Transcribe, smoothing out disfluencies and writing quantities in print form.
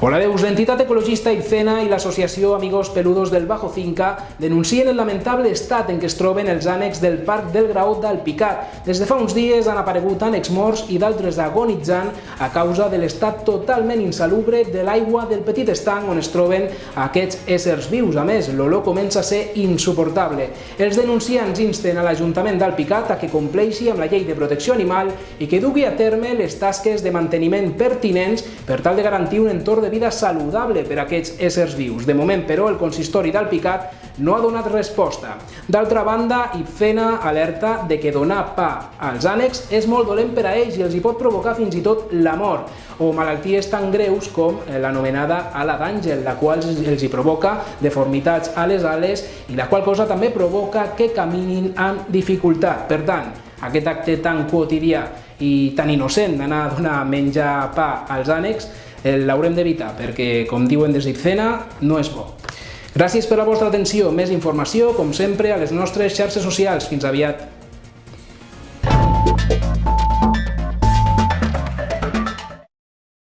Olareus, l'entitat ecologista Ipcena i l'associació Amigos Peludos del Bajo Cinca denuncien el lamentable estat en què es troben els ànecs del Parc del Graó d'Alpicat. Des de fa uns dies han aparegut ànecs morts i d'altres agonitzant a causa de l'estat totalment insalubre de l'aigua del petit estanc on es troben aquests éssers vius. A més, l'olor comença a ser insuportable. Els denunciants insten a l'Ajuntament d'Alpicat a que compleixi amb la llei de protecció animal i que dugui a terme les tasques de manteniment pertinents per tal de garantir un entorn de vida saludable per a aquests éssers vius. De moment, però, el consistori d'Alpicat no ha donat resposta. D'altra banda, Ipcena alerta de que donar pa als ànecs és molt dolent per a ells i els hi pot provocar fins i tot la mort o malalties tan greus com l'anomenada ala d'àngel, la qual els hi provoca deformitats a les ales i la qual cosa també provoca que caminin amb dificultat. Per tant, aquest acte tan quotidià i tan innocent d'anar a donar menjar pa als ànecs l'haurem d'evitar perquè, com diuen des d'Ipcena, no és bo. Gràcies per la vostra atenció. Més informació, com sempre, a les nostres xarxes socials. Fins aviat.